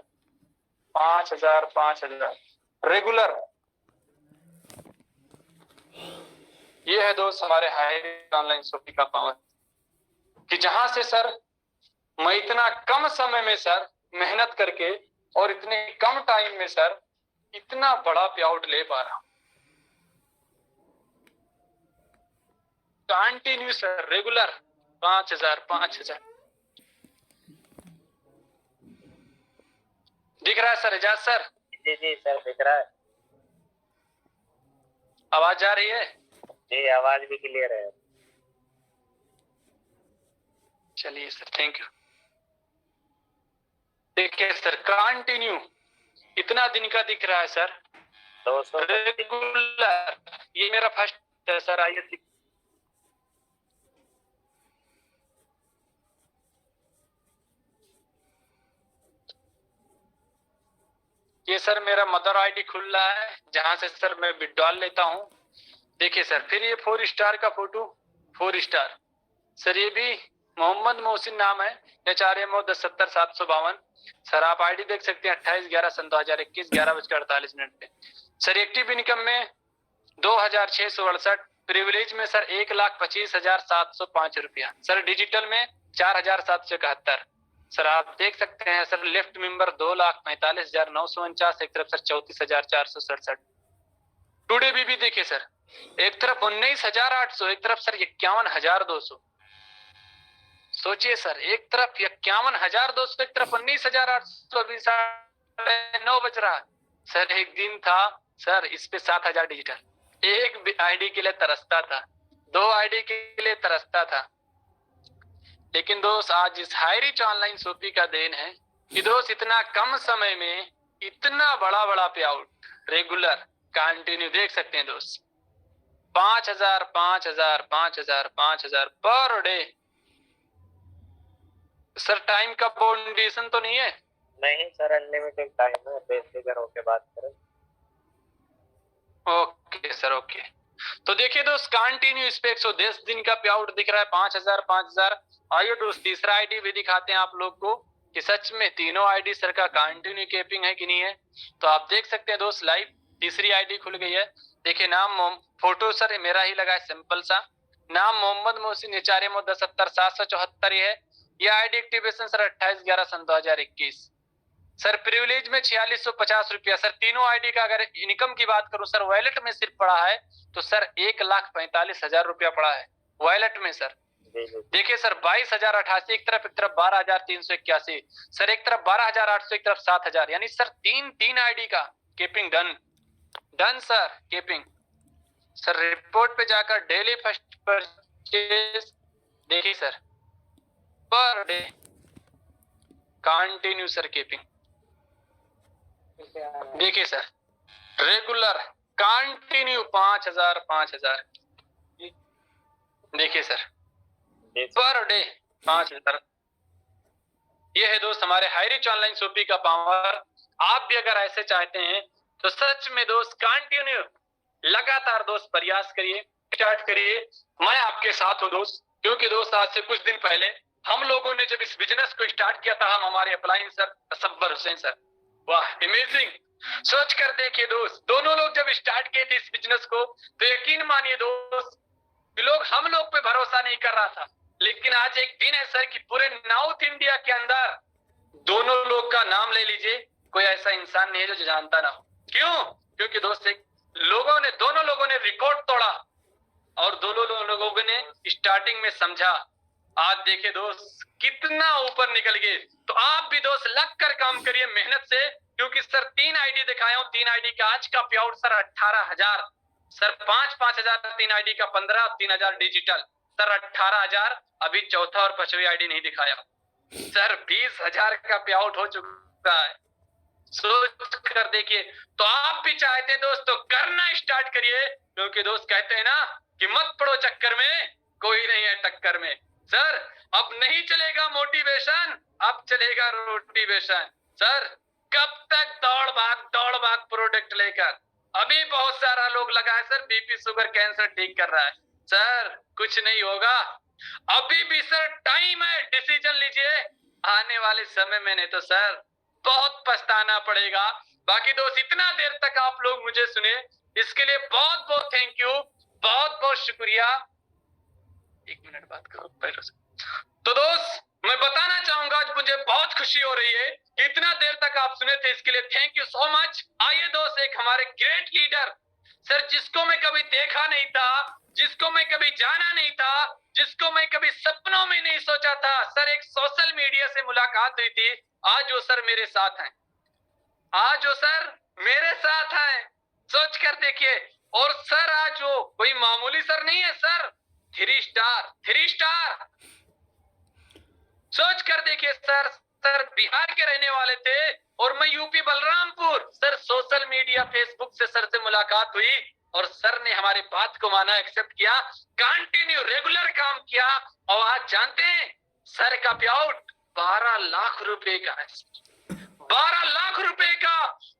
5000 5000 रेगुलर। ये है दोस्त हमारे हाई ऑनलाइन शॉपिंग का पावर, कि जहां से सर मैं इतना कम समय में सर मेहनत करके और इतने कम टाइम में सर इतना बड़ा पे आउट ले पा रहा हूं। कंटिन्यू सर रेगुलर 5000 5000 दिख रहा है सर एजाज सर? जी जी सर दिख रहा है। आवाज जा रही है? जी आवाज भी क्लियर है। चलिए सर, थैंक यू। देखिए सर कंटिन्यू इतना दिन का दिख रहा है सर 200 रेगुलर। ये मेरा फर्स्ट है सर। आइए ये सर मेरा मदर आईडी खुल रहा है, जहां से सर मैं विड्रॉल लेता हूं। देखिए सर, फिर ये 4 स्टार का फोटो, 4 स्टार सर। ये भी मोहम्मद मोहसिन नाम है, HRMO 1070-752 सर। आप आईडी देख सकते हैं 28/11/2021 11:48 पे सर। एक्टिव इनकम में 2668, प्रिविलेज में सर 1,25,705 रुपया सर। डिजिटल में 4,771 सर। आप देख सकते हैं सर लेफ्ट मेंबर 2,45,949, एक तरफ सर 34,467। टुडे भी देखिए सर, एक तरफ 19,800, एक तरफ सर 51,200। सोचिए सर, एक तरफ 51,200, एक तरफ 19,800। अभी 9:30 बज रहा सर। एक दिन था सर इस पे 7,000 डिजिटल। एक आईडी के लिए तरसता था, 2 आईडी के लिए तरसता था। लेकिन दोस्त आज इस हाई रिच ऑनलाइन शॉपिंग का देन है कि दोस्त इतना कम समय में इतना बड़ा बड़ा पे आउट रेगुलर कंटिन्यू देख सकते हैं दोस्त। 5,000 5,000 5,000 5,000 पर डे सर। टाइम का बाउंडेशन तो नहीं है? नहीं सर, अनलिमिटेड टाइम है, बेफिक्र होके बात करें। Okay sir okay. तो देखिए दोस्त कंटिन्यू इस पे 110 दिन का पे आउट दिख रहा है 5,000 5,000। आइए दोस्त तीसरा आईडी भी दिखाते हैं आप लोग को कि सच में तीनों आईडी सर का कंटिन्यू कैपिंग है कि नहीं है। तो आप देख सकते हैं दोस्त लाइव तीसरी आईडी खुल गई है। देखिए नाम, फोटो सर मेरा ही लगा है सिंपल सा। नाम मोहम्मद मोहसिन, HRMO 1070-774 है। ये ID activation sir 28/11/2021 sir. Privilege में 4650 रुपया सर। तीनों आईडी का अगर इनकम की बात करूं सर, वॉलेट में सिर्फ पड़ा है तो सर 1,45,000 रुपया पड़ा है वॉलेट में सर। देखिए सर 22,088 एक तरफ 12,381 सर। एक तरफ 12,800, एक तरफ 7,000, यानी सर तीन आईडी का केपिंग डन सर। केपिंग सर रिपोर्ट पे जाकर डेली फर्स्ट परचेज देखिए sir per day continue sir केपिंग। देखिए सर रेगुलर कंटिन्यू 5,000 5,000। देखिए सर पर डे 5,000। ये है दोस्त हमारे हाई रिच ऑनलाइन शॉपिंग का पावर। आप भी अगर ऐसे चाहते हैं तो सच में दोस्त कंटिन्यू लगातार दोस्त प्रयास करिए, स्टार्ट करिए। मैं आपके साथ हूँ दोस्त, क्योंकि दोस्त आज से कुछ दिन पहले हम लोगों ने जब इस बिजनेस को स्टार्ट किया था, हम हमारे अप्लाइन सर तसब्बर हुसैन सर, वाह अमेजिंग। सोच कर देखिए दोस्त, दोनों लोग जब स्टार्ट किए थे इस बिजनेस को, तो यकीन मानिए दोस्त लोग हम लोग पे भरोसा नहीं कर रहा था। लेकिन आज एक दिन है सर कि पूरे नॉर्थ इंडिया के अंदर दोनों लोग का नाम ले लीजिए, कोई ऐसा इंसान नहीं है जो जानता ना हो। क्यों? क्योंकि दोस्त एक दोनों लोगों ने रिकॉर्ड तोड़ा और दोनों लोगों ने स्टार्टिंग में समझा। आज देखिए दोस्त कितना ऊपर निकल गए। तो आप भी दोस्त लग कर काम करिए मेहनत से, क्योंकि सर 3 आईडी दिखाया हूं, 3 आईडी का आज का पे आउट सर 18,000, सर 5,000 3 आईडी का 15, 3,000 डिजिटल, सर 18,000। अभी चौथा और 5वीं आईडी नहीं दिखाया सर, 20,000 का पे आउट हो चुका है। सोच कर देखिए। तो आप भी चाहते हैं दोस्तों करना स्टार्ट करिए, क्योंकि दोस्त कहते हैं ना कि मत पड़ो चक्कर में, कोई नहीं है टक्कर में। सर अब नहीं चलेगा मोटिवेशन, अब चलेगा रोटिवेशन। सर कब तक दौड़ भाग प्रोडक्ट लेकर? अभी बहुत सारा लोग लगा है सर, बीपी शुगर कैंसर ठीक कर रहा है। सर कुछ नहीं होगा, अभी भी सर टाइम है, डिसीजन लीजिए। आने वाले समय में नहीं तो सर बहुत पछताना पड़ेगा। बाकी दोस्त इतना देर तक आप लोग मुझे सुने, इसके लिए बहुत बहुत थैंक यू, बहुत बहुत शुक्रिया। 1 मिनट बात करो पहले से। तो दोस्त मैं बताना चाहूंगा आज मुझे बहुत खुशी हो रही है कि इतना देर तक आप सुने थे, इसके लिए थैंक यू सो मच। आइए दोस्त एक हमारे ग्रेट लीडर सर, जिसको मैं कभी देखा नहीं था, जिसको मैं कभी जाना नहीं था, जिसको मैं कभी सपनों में नहीं सोचा था, सर एक सोशल मीडिया से मुलाकात हुई थी, आज वो सर मेरे साथ हैं, आज वो सर मेरे साथ हैं। सोच कर देखिए। और सर आज वो कोई मामूली सर नहीं है सर, 3 स्टार, 3 स्टार। सोच कर देखिए सर, सर बिहार के रहने वाले थे और मैं UP Balrampur. Sir social media Facebook से सर से मुलाकात हुई और सर ने हमारे बात को माना, एक्सेप्ट किया, कंटिन्यू रेगुलर काम किया। और आज जानते हैं सर का पे आउट 12 लाख रुपए का है, 12 लाख रुपए का।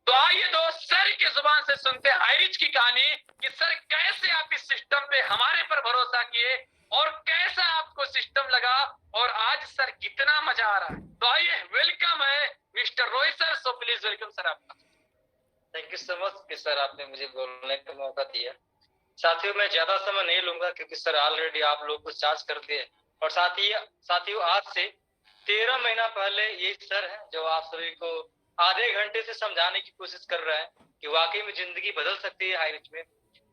तो आइए दोस्त सर की जुबान से सुनते हैं हाईरिच की कहानी कि सर कैसे आप इस सिस्टम पे हमारे पर भरोसा किए और कैसा आपको सिस्टम लगा और आज सर कितना मजा आ रहा है। तो आइए वेलकम है mister Rohit sir, so please welcome sir आपका। थैंक यू सो मच कि सर आपने मुझे बोलने का मौका दिया। साथियों मैं ज्यादा समय नहीं लूंगा क्योंकि सर ऑलरेडी आप लोग को चार्ज कर दिए। और साथियों आज से 13 महीना पहले ये सर है जो आप सभी को आधे घंटे से समझाने की कोशिश कर रहा है कि वाकई में जिंदगी बदल सकती है हाईरिच में।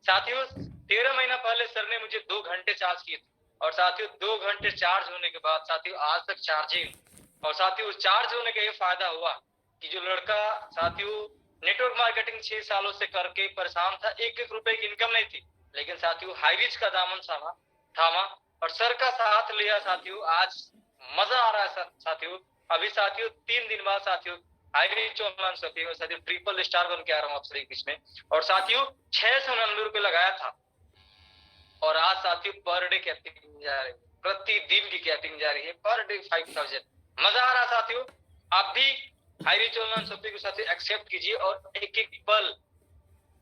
साथियों 13 महीना पहले सर ने मुझे 2 घंटे चार्ज किए थे और साथियों 2 घंटे चार्ज होने के बाद साथियों आज तक चार्जिंग। और साथियों उस चार्ज होने का ये फायदा हुआ कि जो लड़का साथियों नेटवर्क मार्केटिंग 6 सालों से करके परेशान था, 1-1 रुपए की इनकम नहीं थी, लेकिन साथियों हाईरिच का दामन थामा और सर का साथ लिया। साथियों आज मजा आ रहा है साथियों। अभी साथियों 3 दिन बाद साथियों हाईरिच ऑनलाइन शॉपिंग में साथियों ट्रिपल स्टार बन के आ रहा हूँ आप सभी के बीच में। और साथियों 699 रुपए लगाया था और आज साथियों पर डे कैपिंग जा रही है, प्रतिदिन की कैपिंग जा रही है, पर डे 5000। मजा आ रहा साथियों। आप भी हाईरिच ऑनलाइन शॉपिंग को साथियों एक्सेप्ट कीजिए और एक पल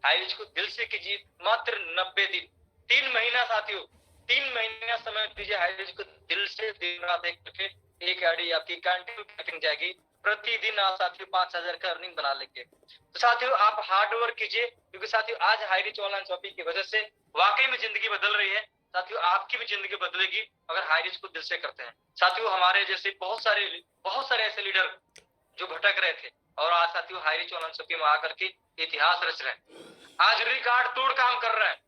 हाईरिच को दिल से कीजिए। मात्र 90 दिन, 3 महीना साथियों, 3 महीना समय दीजिए हाईरिच को दिल से दिन रात एक आईडी आपकी कंटिन्यू कैपिंग जाएगी। प्रतिदिन आप साथियों 5,000 का अर्निंग बना लेंगे। तो साथियों आप हार्ड वर्क कीजिए क्योंकि साथियों आज हाईरिच ऑनलाइन शॉपिंग की वजह से वाकई में जिंदगी बदल रही है। साथियों आपकी भी जिंदगी बदलेगी अगर हाईरिच को दिल से करते हैं। साथियों हमारे जैसे बहुत सारे ऐसे लीडर जो भटक रहे थे और आज साथियों हाईरिच ऑनलाइन शॉपिंग में आकर के इतिहास रच रहे हैं, आज रिकॉर्ड तोड़ काम कर रहे हैं।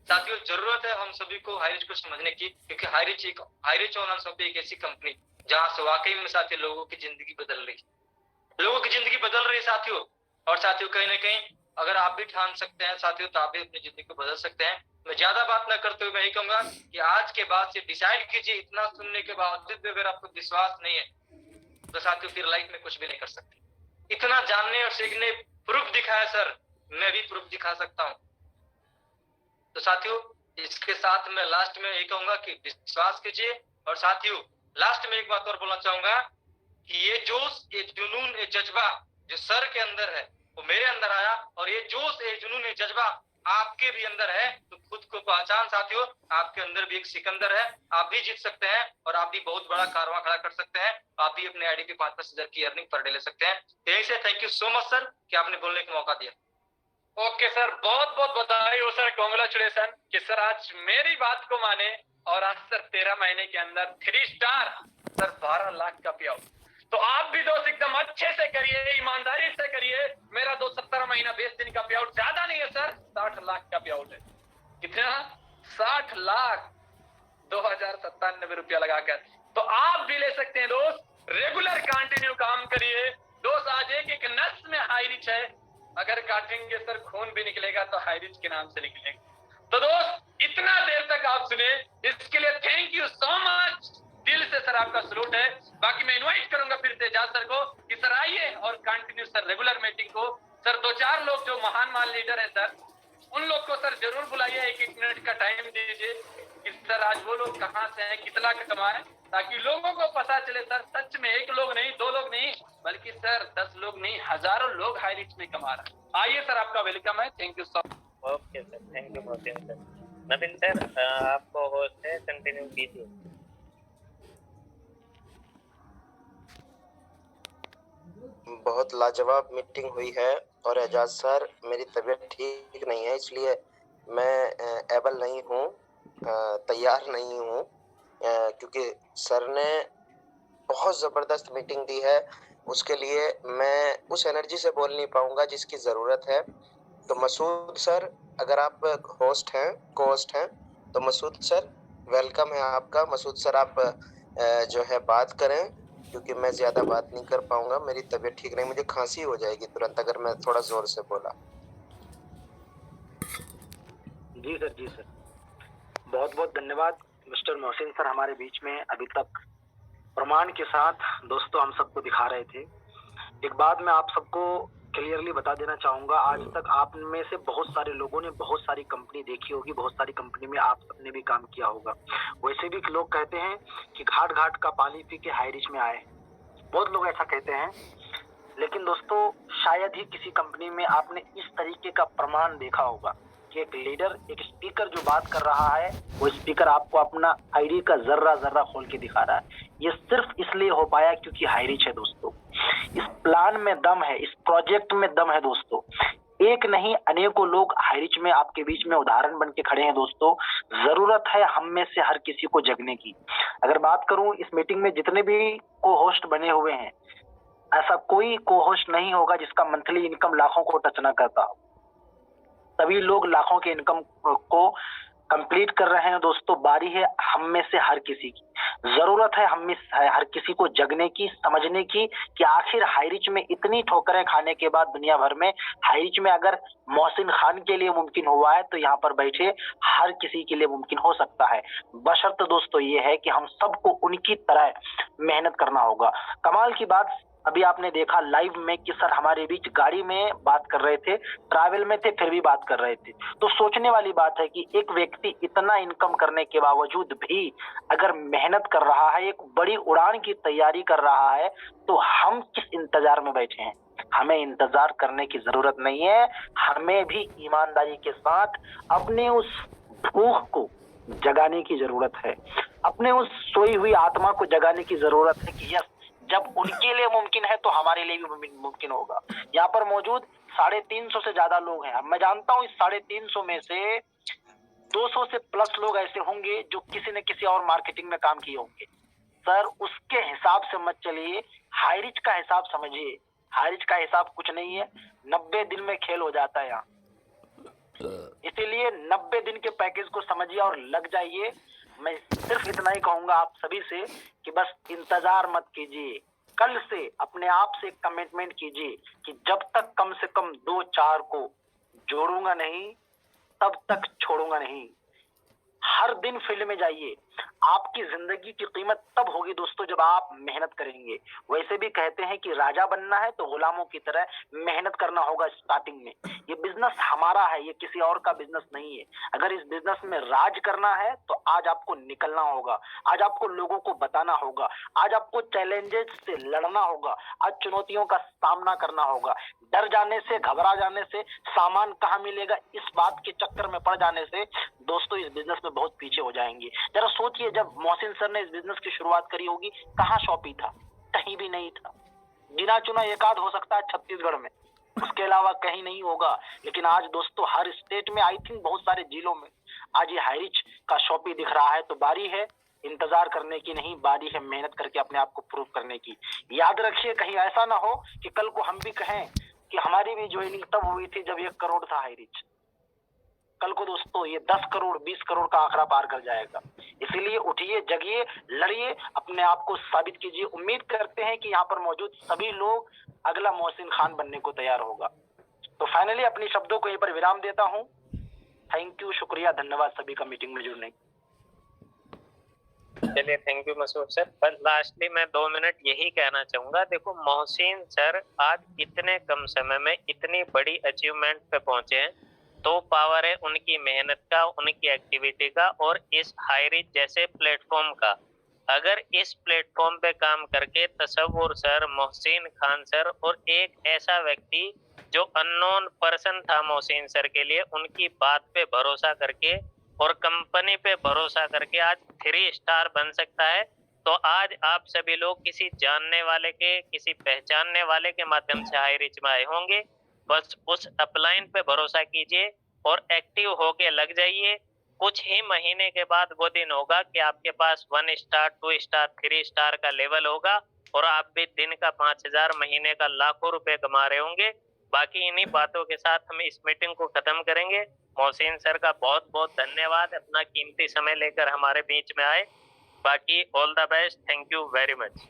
साथियों जरूरत है हम सभी को हाईरिच को समझने की, क्योंकि हाईरिच ऑनलाइन शॉपिंग एक ऐसी कंपनी जहां से वाकई में साथियों लोगों की जिंदगी बदल रही है साथियों। और साथियों कहीं ना कहीं अगर आप भी ठान सकते हैं साथियों तो आप भी अपनी जिंदगी को बदल सकते हैं। मैं ज्यादा बात न करते हुए मैं यही कहूंगा कि आज के बाद से डिसाइड कीजिए। इतना सुनने के बावजूद भी अगर आपको विश्वास नहीं है तो साथियों फिर लाइफ में कुछ भी नहीं कर सकते। इतना जानने और सीखने प्रूफ दिखाया सर, मैं भी प्रूफ दिखा सकता हूँ। तो साथियों इसके साथ मैं लास्ट में यही कहूंगा कि विश्वास कीजिए। और साथियों लास्ट में एक बात और बोलना चाहूंगा कि ये जोश, ये जुनून, ये जज्बा जो सर के अंदर है वो मेरे अंदर आया, और ये जोश, ये जुनून, ये जज्बा आपके भी अंदर है। तो खुद को पहचान साथियों, आपके अंदर भी एक सिकंदर है, आप भी जीत सकते हैं और आप भी बहुत बड़ा कारवां खड़ा कर सकते हैं। आप भी अपने आईडी पे 5-5 हजार की अर्निंग पर डे ले सकते हैं। यही से thank you so much sir कि आपने बोलने का मौका दिया। ओके सर, बहुत बहुत बधाई हो सर, कॉन्ग्रेचुलेसन कि सर आज मेरी बात को माने और आज सर 13 महीने के अंदर 3 स्टार सर 12 लाख का पे आउट। तो आप भी दोस्त एकदम अच्छे से करिए, ईमानदारी से करिए। मेरा दोस्त 17 महीना 20 दिन का पे आउट ज्यादा नहीं है सर, 60 लाख का पे आउट है। कितना? 60 लाख 2097 रुपया लगाकर। तो आप भी ले सकते हैं दोस्त, रेगुलर कंटिन्यू काम करिए दोस्त। आज एक नस में हाई रिच है, अगर काटेंगे सर खून भी निकलेगा तो हाई रिच के नाम से निकलेगा। तो दोस्त इतना देर तक आप सुने, इसके लिए थैंक यू सो मच, दिल से सर आपका सलूट है। बाकी मैं इनवाइट करूंगा फिर से एजाज सर को कि सर आइए और कंटिन्यू सर रेगुलर मीटिंग को। सर 2-4 लोग जो महान लीडर है सर, उन लोग को सर जरूर बुलाइए, 1-1 मिनट का टाइम दीजिए कि सर आज वो लोग कहाँ से हैं, कितना कमाए, ताकि लोगों को पता चले सर सच में 1 लोग नहीं, 2 लोग नहीं, बल्कि सर 10 लोग नहीं, हजारों लोग हाई रिच में कमा रहे हैं। आइए सर, आपका वेलकम है। Thank you sir. Okay sir, thank you Mohsin sir. Naveen sir, आपको होस्ट है, कंटिन्यू कीजिए। बहुत लाजवाब मीटिंग हुई है और एजाज सर, मेरी तबीयत ठीक नहीं है, इसलिए मैं एबल नहीं हूँ, तैयार नहीं हूँ, क्योंकि सर ने बहुत ज़बरदस्त मीटिंग दी है। उसके लिए मैं उस एनर्जी से बोल नहीं पाऊँगा जिसकी ज़रूरत है। तो मसूद सर, अगर आप होस्ट हैं, को होस्ट हैं, तो मसूद सर वेलकम है आपका। मसूद सर आप जो है बात करें, क्योंकि मैं ज़्यादा बात नहीं कर पाऊँगा, मेरी तबीयत ठीक नहीं, मुझे खांसी हो जाएगी तुरंत अगर मैं थोड़ा ज़ोर से बोला। जी सर, जी सर, बहुत बहुत धन्यवाद मिस्टर मोहसिन सर, हमारे बीच में अभी तक प्रमाण के साथ दोस्तों हम सबको दिखा रहे थे। एक बात मैं आप सबको क्लियरली बता देना चाहूंगा, आज तक आप में से बहुत सारे लोगों ने बहुत सारी कंपनी देखी होगी, बहुत सारी कंपनी में आप सबने भी काम किया होगा। वैसे भी लोग कहते हैं कि घाट घाट का पानी पी के हाई रिच में आए, बहुत लोग ऐसा कहते हैं। लेकिन दोस्तों शायद ही किसी कंपनी में आपने इस तरीके का प्रमाण देखा होगा कि एक लीडर, एक स्पीकर जो बात कर रहा है, वो स्पीकर आपको अपना आईडी का जर्रा जर्रा खोल के दिखा रहा है। ये सिर्फ इसलिए हो पाया क्योंकि हाई रिच है दोस्तों। इस प्लान में दम है, इस प्रोजेक्ट में दम है दोस्तों। एक नहीं अनेकों लोग हाई रिच में आपके बीच में उदाहरण बन के खड़े हैं दोस्तों। जरूरत है हम में से हर किसी को जगने की। अगर बात करूं, इस मीटिंग में जितने भी को होस्ट बने हुए हैं, ऐसा कोई को होस्ट नहीं होगा जिसका मंथली इनकम लाखों को टच ना करता हो। सभी लोग लाखों के इनकम को कंप्लीट कर रहे हैं दोस्तों। बारी है हम में से हर किसी की, जरूरत है हम में से हर किसी को जगने की, समझने की कि आखिर हाई रिच में इतनी ठोकरें खाने के बाद दुनिया भर में हाई रिच में अगर मोहसिन खान के लिए मुमकिन हुआ है तो यहाँ पर बैठे हर किसी के लिए मुमकिन हो सकता है। बशर्त दोस्तों ये है कि हम सबको उनकी तरह मेहनत करना होगा। कमाल की बात अभी आपने देखा लाइव में कि सर हमारे बीच गाड़ी में बात कर रहे थे, ट्रैवल में थे, फिर भी बात कर रहे थे। तो सोचने वाली बात है कि एक व्यक्ति इतना इनकम करने के बावजूद भी अगर मेहनत कर रहा है, एक बड़ी उड़ान की तैयारी कर रहा है, तो हम किस इंतजार में बैठे हैं? हमें इंतजार करने की जरूरत नहीं है। हमें भी ईमानदारी के साथ अपने उस भूख को जगाने की जरूरत है, अपने उस सोई हुई आत्मा को जगाने की जरूरत है कि यस, जब उनके लिए मुमकिन है तो हमारे लिए भी मुमकिन होगा। यहाँ पर मौजूद 350 से ज्यादा लोग हैं। मैं जानता हूँ इस 350 में से 200 से प्लस लोग ऐसे होंगे जो किसी न किसी और मार्केटिंग में काम किए होंगे। सर उसके हिसाब से मत चलिए, हाई रिच का हिसाब समझिए। हाई रिच का हिसाब कुछ नहीं है, 90 दिन में खेल हो जाता है यहाँ। इसीलिए 90 दिन के पैकेज को समझिए और लग जाइए। मैं सिर्फ इतना ही कहूंगा आप सभी से कि बस इंतजार मत कीजिए। कल से अपने आप से कमिटमेंट कीजिए कि जब तक कम से कम 2-4 को जोड़ूंगा नहीं, तब तक छोड़ूंगा नहीं। हर दिन फील्ड में जाइए। आपकी जिंदगी की कीमत तब होगी दोस्तों जब आप मेहनत करेंगे। वैसे भी कहते हैं कि राजा बनना है तो गुलामों की तरह मेहनत करना होगा स्टार्टिंग में। ये बिजनेस हमारा है, ये किसी और का बिजनेस नहीं है। अगर इस बिजनेस में राज करना है तो आज आपको निकलना होगा, आज आपको लोगों को बताना होगा, आज आपको चैलेंजेस से लड़ना होगा, आज चुनौतियों का सामना करना होगा। डर जाने से, घबरा जाने से, सामान कहाँ मिलेगा इस बात के चक्कर में पड़ जाने से दोस्तों इस बिजनेस में बहुत पीछे हो जाएंगे। जरा सोचिए, जब मोहसिन सर ने इस बिजनेस की शुरुआत करी होगी, कहाँ शॉपी था? कहीं भी नहीं था। गिना चुना एक आध हो सकता है छत्तीसगढ़ में, उसके अलावा कहीं नहीं होगा। लेकिन आज दोस्तों हर स्टेट में, आई थिंक बहुत सारे जिलों में आज ये हाईरिच का शॉपी दिख रहा है। तो बारी है इंतजार करने की नहीं, बारी है मेहनत करके अपने आप को प्रूव करने की। याद रखिए, कहीं ऐसा ना हो कि कल को हम भी कहें कि हमारी भी ज्वाइनिंग तब हुई थी जब 1 करोड़ था हाईरिच। कल को दोस्तों ये 10 करोड़ 20 करोड़ का आंकड़ा पार कर जाएगा। इसीलिए उठिए, जगिए, लड़िए, अपने आप को साबित कीजिए। उम्मीद करते हैं कि यहाँ पर मौजूद सभी लोग अगला मोहसिन खान बनने को तैयार होगा। तो फाइनली अपने शब्दों को यहीं पर विराम देता हूँ। थैंक यू, शुक्रिया, धन्यवाद सभी का मीटिंग में जुड़ने। चलिए, थैंक यू मसूद सर। पर लास्टली मैं 2 मिनट यही कहना चाहूंगा, देखो मोहसिन सर आज इतने कम समय में इतनी बड़ी अचीवमेंट पे पहुंचे हैं, तो पावर है उनकी मेहनत का, उनकी एक्टिविटी का और इस हाईरिच जैसे प्लेटफॉर्म का। अगर इस प्लेटफॉर्म पे काम करके तसव्वुर सर, मोहसिन खान सर और एक ऐसा व्यक्ति जो अननोन पर्सन था मोहसिन सर के लिए, उनकी बात पे भरोसा करके और कंपनी पे भरोसा करके आज 3 स्टार बन सकता है, तो आज आप सभी लोग किसी जानने वाले के, किसी पहचानने वाले के माध्यम से हाईरिच में आए होंगे। बस उस अपलाइन पे भरोसा कीजिए और एक्टिव होके लग जाइए। कुछ ही महीने के बाद वो दिन होगा कि आपके पास 1 स्टार, 2 स्टार, 3 स्टार का लेवल होगा और आप भी दिन का 5,000, महीने का लाखों रुपए कमा रहे होंगे। बाकी इन्हीं बातों के साथ हम इस मीटिंग को खत्म करेंगे। मोहसिन सर का बहुत बहुत धन्यवाद, अपना कीमती समय लेकर हमारे बीच में आए। बाकी all the best, thank you very much.